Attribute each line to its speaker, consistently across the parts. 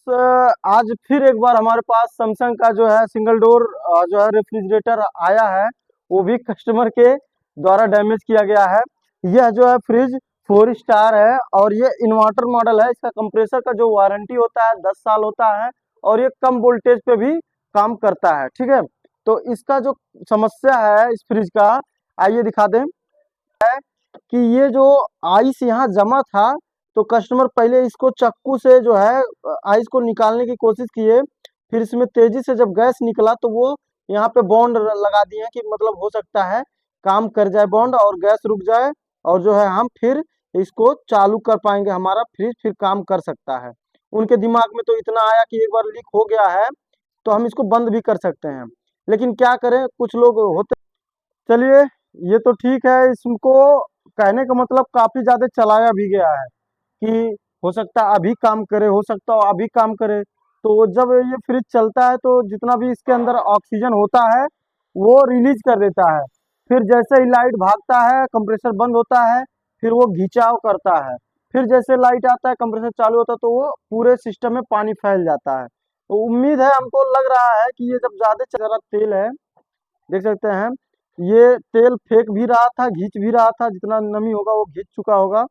Speaker 1: आज फिर एक बार हमारे पास सैमसंग का जो है सिंगल डोर जो है रेफ्रिजरेटर आया है। वो भी कस्टमर के द्वारा डैमेज किया गया है। यह जो है फ्रिज 4 स्टार है और ये इन्वर्टर मॉडल है। इसका कंप्रेसर का जो वारंटी होता है 10 साल होता है और ये कम वोल्टेज पे भी काम करता है। ठीक है, तो इसका जो समस्या है इस फ्रिज का, आइए दिखा दें कि ये जो आइस यहाँ जमा था, तो कस्टमर पहले इसको चक्कू से जो है आइस को निकालने की कोशिश किए। फिर इसमें तेजी से जब गैस निकला तो वो यहाँ पे बॉन्ड लगा दिए कि मतलब हो सकता है काम कर जाए बॉन्ड और गैस रुक जाए और जो है हम फिर इसको चालू कर पाएंगे, हमारा फ्रिज फिर काम कर सकता है। उनके दिमाग में तो इतना आया कि एक बार लीक हो गया है तो हम इसको बंद भी कर सकते हैं। लेकिन क्या करें, कुछ लोग होते। चलिए, ये तो ठीक है। इसको कहने का मतलब काफी ज्यादा चलाया भी गया है कि हो सकता है अभी काम करे, हो सकता है अभी काम करे। तो जब ये फ्रिज चलता है तो जितना भी इसके अंदर ऑक्सीजन होता है वो रिलीज कर देता है। फिर जैसे ही लाइट भागता है कंप्रेसर बंद होता है, फिर वो खिंचाव करता है। फिर जैसे लाइट आता है कंप्रेसर चालू होता है तो वो पूरे सिस्टम में पानी फैल जाता है। तो उम्मीद है, हमको लग रहा है कि ये जब ज्यादा चल तेल है, देख सकते हैं ये तेल फेंक भी रहा था, खींच भी रहा था। जितना नमी होगा वो खींच चुका होगा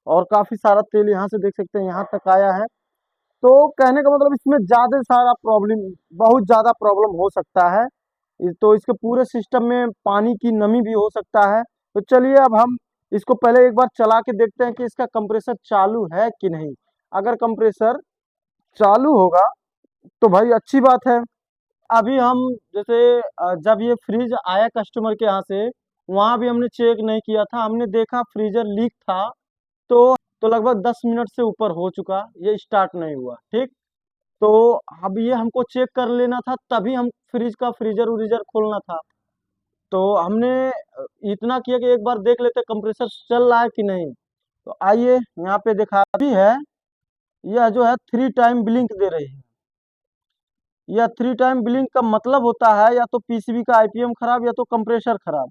Speaker 1: और काफी सारा तेल यहाँ से देख सकते हैं यहाँ तक आया है। तो कहने का मतलब इसमें ज्यादा सारा प्रॉब्लम, बहुत ज्यादा प्रॉब्लम हो सकता है। तो इसके पूरे सिस्टम में पानी की नमी भी हो सकता है। तो चलिए अब हम इसको पहले एक बार चला के देखते हैं कि इसका कंप्रेसर चालू है कि नहीं। अगर कंप्रेसर चालू होगा तो भाई अच्छी बात है। अभी हम जैसे जब ये फ्रिज आया कस्टमर के यहाँ से, वहां भी हमने चेक नहीं किया था। हमने देखा फ्रीजर लीक था। तो लगभग 10 मिनट से ऊपर हो चुका, ये स्टार्ट नहीं हुआ। ठीक, तो अब ये हमको चेक कर लेना था, तभी हम फ्रिज का फ्रीजर उरीजर खोलना था। तो हमने इतना किया कि एक बार देख लेते कंप्रेसर चल रहा है कि नहीं। तो आइए, यहाँ पे देखा भी है, यह जो है 3 टाइम ब्लिंक दे रही है। यह 3 टाइम ब्लिंक का मतलब होता है या तो पीसीबी का आईपीएम खराब या तो कंप्रेसर खराब।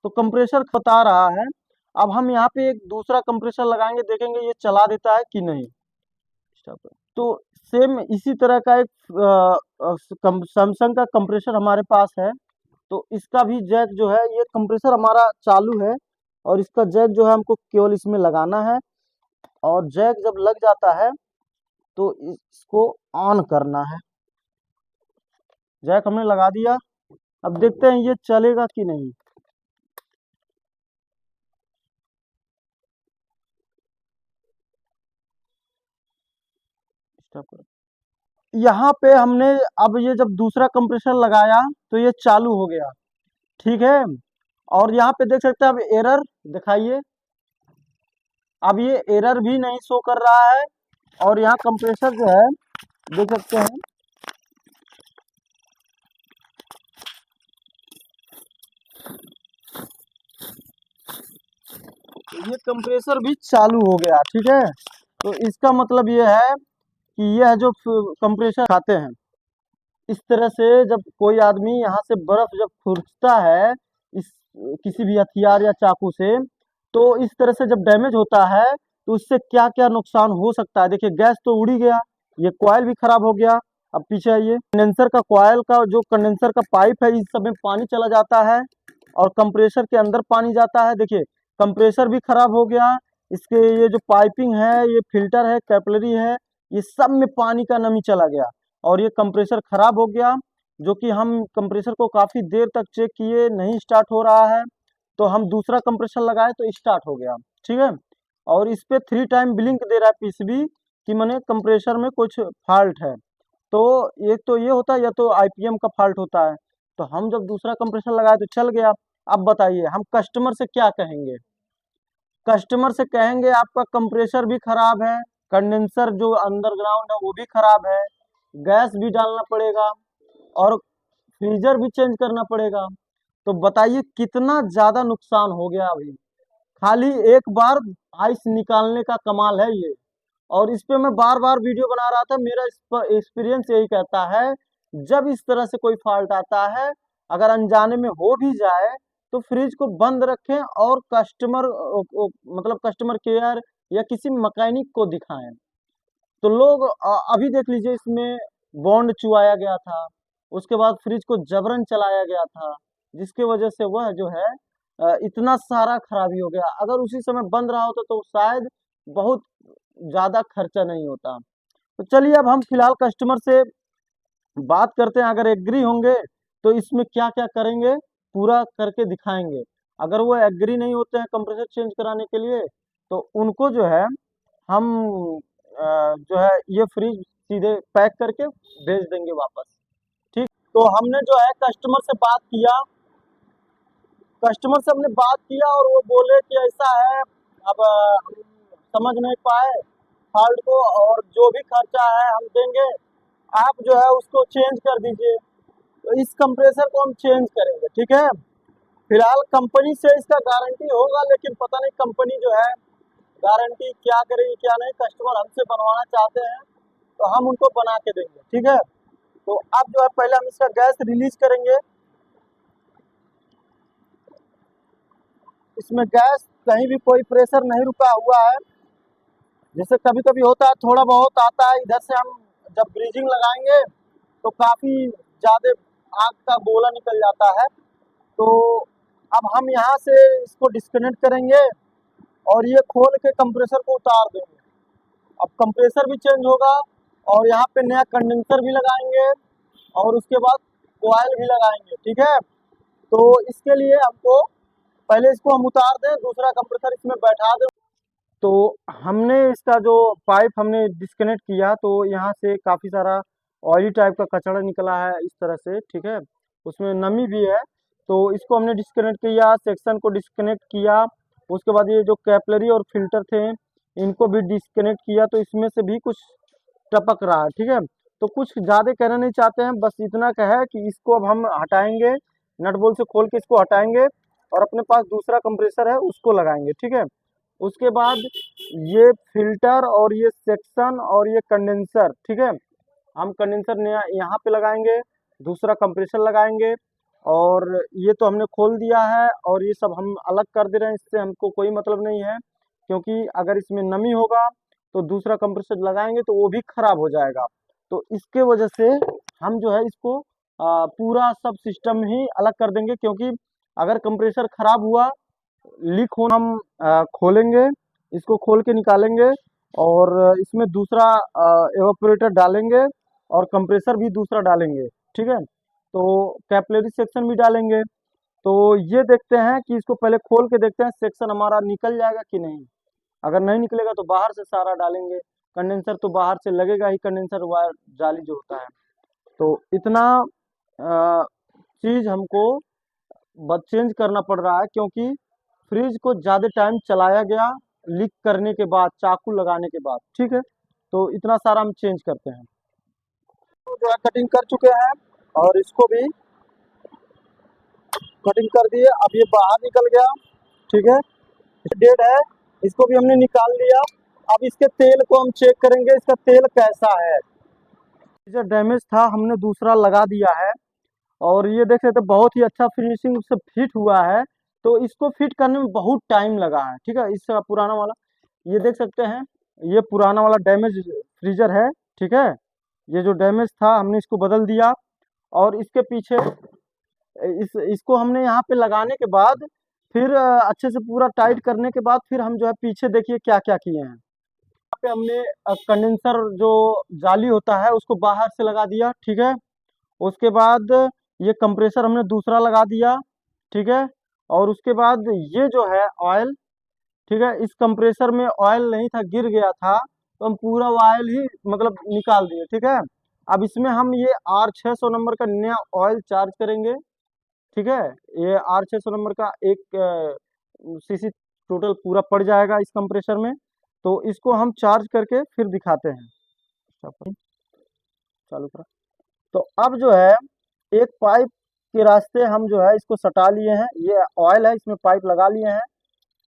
Speaker 1: तो कंप्रेसर बता रहा है। अब हम यहाँ पे एक दूसरा कंप्रेसर लगाएंगे, देखेंगे ये चला देता है कि नहीं। तो सेम इसी तरह का एक सैमसंग का कंप्रेसर हमारे पास है। तो इसका भी जैक जो है, ये कंप्रेसर हमारा चालू है और इसका जैक जो है हमको केवल इसमें लगाना है और जैक जब लग जाता है तो इसको ऑन करना है। जैक हमने लगा दिया, अब देखते हैं ये चलेगा कि नहीं। स्टॉप करो। यहाँ पे हमने अब ये जब दूसरा कंप्रेसर लगाया तो ये चालू हो गया। ठीक है, और यहाँ पे देख सकते हैं अब एरर दिखाइए। अब ये एरर भी नहीं शो कर रहा है और यहाँ कंप्रेसर जो है देख सकते हैं, ये कंप्रेसर भी चालू हो गया। ठीक है, तो इसका मतलब ये है कि यह जो कंप्रेसर खाते हैं, इस तरह से जब कोई आदमी यहाँ से बर्फ जब खुरचता है इस किसी भी हथियार या चाकू से, तो इस तरह से जब डैमेज होता है तो उससे क्या क्या नुकसान हो सकता है। देखिए, गैस तो उड़ी गया, ये कॉइल भी खराब हो गया। अब पीछे आइए, कंडेंसर का कॉइल का जो कंडेंसर का पाइप है, इस सब में पानी चला जाता है और कंप्रेसर के अंदर पानी जाता है। देखिए, कंप्रेसर भी खराब हो गया, इसके ये जो पाइपिंग है, ये फिल्टर है, कैपिलरी है, ये सब में पानी का नमी चला गया और ये कंप्रेसर खराब हो गया। जो कि हम कंप्रेसर को काफी देर तक चेक किए, नहीं स्टार्ट हो रहा है। तो हम दूसरा कंप्रेसर लगाए तो स्टार्ट हो गया। ठीक है, और इस पे 3 टाइम ब्लिंक दे रहा है पीसीबी कि मैंने कंप्रेसर में कुछ फॉल्ट है। तो एक तो ये होता है या तो आईपीएम का फॉल्ट होता है। तो हम जब दूसरा कंप्रेसर लगाए तो चल गया। अब बताइए हम कस्टमर से क्या कहेंगे। कस्टमर से कहेंगे आपका कंप्रेसर भी खराब है, कंडेंसर जो अंडरग्राउंड है वो भी खराब है, गैस भी डालना पड़ेगा और फ्रीजर भी चेंज करना पड़ेगा। तो बताइए कितना ज्यादा नुकसान हो गया। अभी खाली एक बार आइस निकालने का कमाल है ये। और इस पे मैं बार बार वीडियो बना रहा था, मेरा इस पर एक्सपीरियंस यही कहता है, जब इस तरह से कोई फॉल्ट आता है, अगर अनजाने में हो भी जाए तो फ्रिज को बंद रखें और कस्टमर मतलब कस्टमर केयर या किसी मैकेनिक को दिखाएं। तो लोग अभी देख लीजिए, इसमें बॉन्ड चुआया गया था, उसके बाद फ्रिज को जबरन चलाया गया था, जिसके वजह से वह जो है इतना सारा खराबी हो गया। अगर उसी समय बंद रहा होता तो शायद बहुत ज्यादा खर्चा नहीं होता। तो चलिए अब हम फिलहाल कस्टमर से बात करते हैं, अगर एग्री होंगे तो इसमें क्या क्या करेंगे पूरा करके दिखाएंगे। अगर वो एग्री नहीं होते हैं कंप्रेसर चेंज कराने के लिए, तो उनको जो है हम जो है ये फ्रिज सीधे पैक करके भेज देंगे वापस। ठीक, तो हमने जो है कस्टमर से हमने बात किया और वो बोले कि ऐसा है, अब हम समझ नहीं पाए फॉल्ट को, और जो भी खर्चा है हम देंगे, आप जो है उसको चेंज कर दीजिए। तो इस कंप्रेसर को हम चेंज करेंगे, ठीक है। फिलहाल कंपनी से इसका गारंटी होगा, लेकिन पता नहीं कंपनी जो है गारंटी क्या करेगी क्या नहीं। कस्टमर हमसे बनवाना चाहते हैं तो हम उनको बना के देंगे, ठीक है। तो अब जो है पहले हम इसका गैस रिलीज करेंगे। इसमें गैस कहीं भी कोई प्रेशर नहीं रुका हुआ है, जैसे कभी कभी होता है थोड़ा बहुत आता है। इधर से हम जब ब्रीजिंग लगाएंगे तो काफी ज्यादा आग का गोला निकल जाता है। तो अब हम यहाँ से इसको डिस्कनेक्ट करेंगे और ये खोल के कंप्रेसर को उतार देंगे। अब कंप्रेसर भी चेंज होगा और यहाँ पे नया कंडेंसर भी लगाएंगे और उसके बाद कोयल भी लगाएंगे, ठीक है। तो इसके लिए हमको पहले इसको हम उतार दें, दूसरा कंप्रेसर इसमें बैठा दें। तो हमने इसका जो पाइप हमने डिस्कनेक्ट किया, तो यहाँ से काफ़ी सारा ऑयली टाइप का कचरा निकला है इस तरह से, ठीक है। उसमें नमी भी है, तो इसको हमने डिस्कनेक्ट किया, सेक्शन को डिस्कनेक्ट किया। उसके बाद ये जो कैपलरी और फिल्टर थे इनको भी डिस्कनेक्ट किया, तो इसमें से भी कुछ टपक रहा है, ठीक है। तो कुछ ज़्यादा कहना नहीं चाहते हैं, बस इतना का है कि इसको अब हम हटाएंगे, नट बोल्ट से खोल के इसको हटाएंगे और अपने पास दूसरा कंप्रेसर है उसको लगाएंगे, ठीक है। उसके बाद ये फिल्टर और ये सेक्शन और ये कंडेंसर, ठीक है, हम कंडेंसर नया यहाँ पे लगाएंगे, दूसरा कंप्रेसर लगाएंगे। और ये तो हमने खोल दिया है और ये सब हम अलग कर दे रहे हैं, इससे हमको कोई मतलब नहीं है, क्योंकि अगर इसमें नमी होगा तो दूसरा कंप्रेसर लगाएंगे तो वो भी खराब हो जाएगा। तो इसके वजह से हम जो है इसको पूरा सब सिस्टम ही अलग कर देंगे, क्योंकि अगर कंप्रेसर खराब हुआ, लीक होना, हम खोलेंगे, इसको खोल के निकालेंगे और इसमें दूसरा एवापोरेटर डालेंगे और कंप्रेसर भी दूसरा डालेंगे, ठीक है। तो कैपिलरी सेक्शन भी डालेंगे। तो ये देखते हैं कि इसको पहले खोल के देखते हैं सेक्शन हमारा निकल जाएगा कि नहीं। अगर नहीं निकलेगा तो बाहर से सारा डालेंगे। कंडेंसर तो बाहर से लगेगा ही, कंडेंसर वायर जाली जो होता है। तो इतना चीज़ हमको बस चेंज करना पड़ रहा है, क्योंकि फ्रिज को ज़्यादा टाइम चलाया गया लीक करने के बाद, चाकू लगाने के बाद, ठीक है। तो इतना सारा हम चेंज करते हैं। तो जो है कटिंग कर चुके हैं और इसको भी कटिंग कर दिए। अब ये बाहर निकल गया, ठीक है, डेड है, इसको भी हमने निकाल लिया। अब इसके तेल को हम चेक करेंगे, इसका तेल कैसा है। जो डैमेज था हमने दूसरा लगा दिया है और ये देख सकते बहुत ही अच्छा फिनिशिंग से फिट हुआ है। तो इसको फिट करने में बहुत टाइम लगा है, ठीक है। इसका पुराना वाला ये देख सकते हैं, ये पुराना वाला डैमेज फ्रीजर है, ठीक है। ये जो डैमेज था हमने इसको बदल दिया और इसके पीछे इसको हमने यहाँ पे लगाने के बाद फिर अच्छे से पूरा टाइट करने के बाद फिर हम जो है पीछे देखिए क्या क्या किए हैं। यहाँ पे हमने कंडेंसर जो जाली होता है उसको बाहर से लगा दिया, ठीक है। उसके बाद ये कंप्रेसर हमने दूसरा लगा दिया, ठीक है। और उसके बाद ये जो है ऑयल, ठीक है, इस कंप्रेसर में ऑयल नहीं था, गिर गया था, तो हम पूरा ऑयल ही मतलब निकाल दिए, ठीक है। अब इसमें हम ये R600 नंबर का नया ऑयल चार्ज करेंगे, ठीक है। ये R600 नंबर का एक सीसी टोटल पूरा पड़ जाएगा इस कंप्रेसर में। तो इसको हम चार्ज करके फिर दिखाते हैं। चालू करा। तो अब जो है एक पाइप के रास्ते हम जो है इसको सटा लिए हैं, ये ऑयल है इसमें पाइप लगा लिए हैं,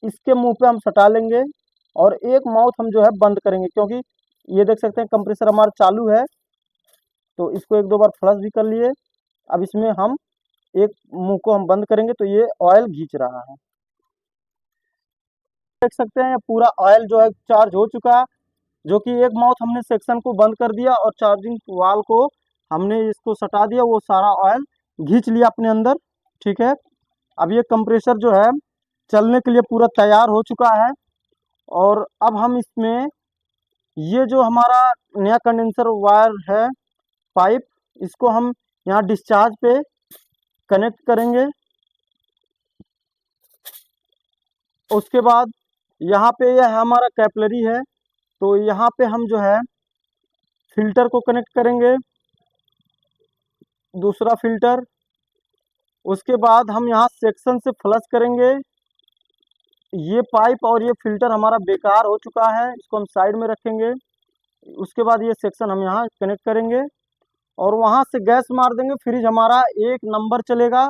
Speaker 1: इसके मुंह पे हम सटा लेंगे और एक माउथ हम जो है बंद करेंगे, क्योंकि ये देख सकते हैं कंप्रेसर हमारा चालू है। तो इसको एक दो बार फ्लश भी कर लिए। अब इसमें हम एक मुंह को हम बंद करेंगे तो ये ऑयल खींच रहा है, देख सकते हैं पूरा ऑयल जो है चार्ज हो चुका है। जो कि एक माउथ हमने सेक्शन को बंद कर दिया और चार्जिंग वाल को हमने इसको सटा दिया, वो सारा ऑयल खींच लिया अपने अंदर। ठीक है, अब ये कंप्रेसर जो है चलने के लिए पूरा तैयार हो चुका है। और अब हम इसमें ये जो हमारा नया कंडेंसर वायर है, पाइप, इसको हम यहाँ डिस्चार्ज पे कनेक्ट करेंगे। उसके बाद यहाँ पे यह हमारा कैपिलरी है, तो यहाँ पे हम जो है फिल्टर को कनेक्ट करेंगे, दूसरा फिल्टर। उसके बाद हम यहाँ सेक्शन से फ्लश करेंगे। ये पाइप और ये फिल्टर हमारा बेकार हो चुका है, इसको हम साइड में रखेंगे। उसके बाद ये सेक्शन हम यहाँ कनेक्ट करेंगे और वहाँ से गैस मार देंगे, फ्रिज हमारा एक नंबर चलेगा।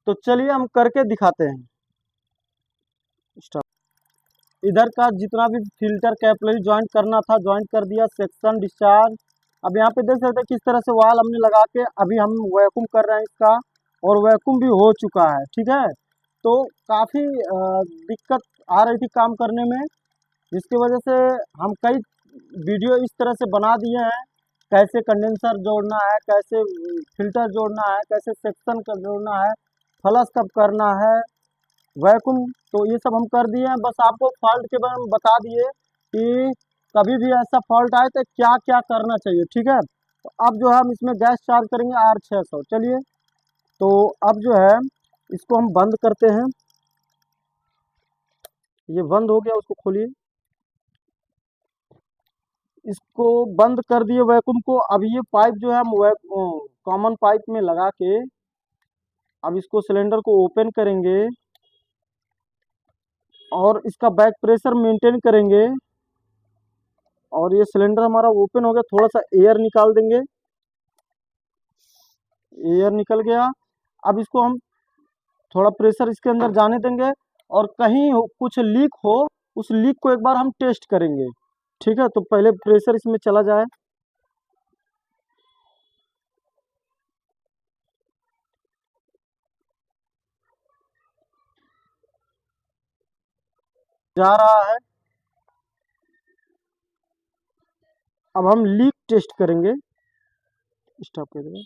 Speaker 1: तो चलिए हम करके दिखाते हैं। इधर का जितना भी फिल्टर कैपिलरी ज्वाइंट करना था ज्वाइंट कर दिया, सेक्शन डिस्चार्ज। अब यहाँ पे देख सकते हैं किस तरह से वाल हमने लगा के अभी हम वैक्यूम कर रहे हैं इसका, और वैक्यूम भी हो चुका है। ठीक है, तो काफ़ी दिक्कत आ रही थी काम करने में, जिसकी वजह से हम कई वीडियो इस तरह से बना दिए हैं, कैसे कंडेंसर जोड़ना है, कैसे फिल्टर जोड़ना है, कैसे सेक्शन का जोड़ना है, फ्लश कब करना है, वैक्यूम, तो ये सब हम कर दिए हैं। बस आपको फॉल्ट के बारे में बता दिए कि कभी भी ऐसा फॉल्ट आए तो क्या क्या करना चाहिए। ठीक है, तो अब जो है हम इसमें गैस चार्ज करेंगे R600। चलिए, तो अब जो है इसको हम बंद करते हैं। ये बंद हो गया, उसको खोलिए। इसको बंद कर दिए वैक्यूम को। अब ये पाइप जो है हम कॉमन पाइप में लगा के अब इसको सिलेंडर को ओपन करेंगे और इसका बैक प्रेशर मेंटेन करेंगे। और ये सिलेंडर हमारा ओपन हो गया, थोड़ा सा एयर निकाल देंगे। एयर निकल गया। अब इसको हम थोड़ा प्रेशर इसके अंदर जाने देंगे, और कहीं कुछ लीक हो, उस लीक को एक बार हम टेस्ट करेंगे। ठीक है, तो पहले प्रेशर इसमें चला जाए। जा रहा है। अब हम लीक टेस्ट करेंगे। स्टॉप कर देंगे।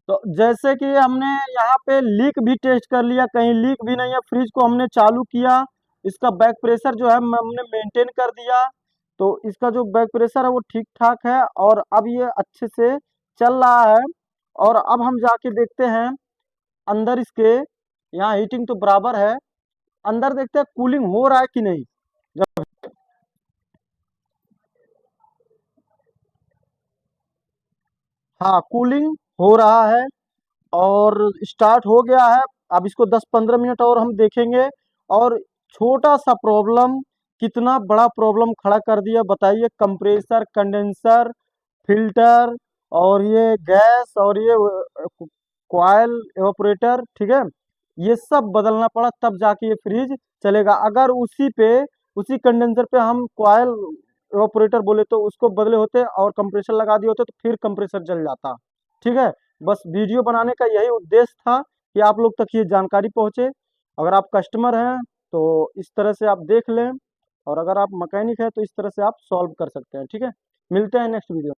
Speaker 1: तो जैसे कि हमने यहाँ पे लीक भी टेस्ट कर लिया, कहीं लीक भी नहीं है। फ्रिज को हमने चालू किया, इसका बैक प्रेशर जो है हमने मेंटेन कर दिया, तो इसका जो बैक प्रेशर है वो ठीक ठाक है और अब ये अच्छे से चल रहा है। और अब हम जाके देखते हैं अंदर इसके, यहाँ हीटिंग तो बराबर है, अंदर देखते हैं कूलिंग हो रहा है कि नहीं। हाँ, कूलिंग हो रहा है और स्टार्ट हो गया है। अब इसको 10-15 मिनट और हम देखेंगे। और छोटा सा प्रॉब्लम कितना बड़ा प्रॉब्लम खड़ा कर दिया बताइए। कंप्रेसर, कंडेंसर, फिल्टर, और ये गैस, और ये कॉयल एवापोरेटर, ठीक है, ये सब बदलना पड़ा तब जाके ये फ्रिज चलेगा। अगर उसी कंडेंसर पे हम कॉयल एवापोरेटर बोले तो उसको बदले होते और कंप्रेसर लगा दिए होते तो फिर कंप्रेसर जल जाता। ठीक है, बस वीडियो बनाने का यही उद्देश्य था कि आप लोग तक ये जानकारी पहुंचे। अगर आप कस्टमर हैं तो इस तरह से आप देख लें, और अगर आप मैकेनिक हैं तो इस तरह से आप सॉल्व कर सकते हैं। ठीक है, मिलते हैं नेक्स्ट वीडियो।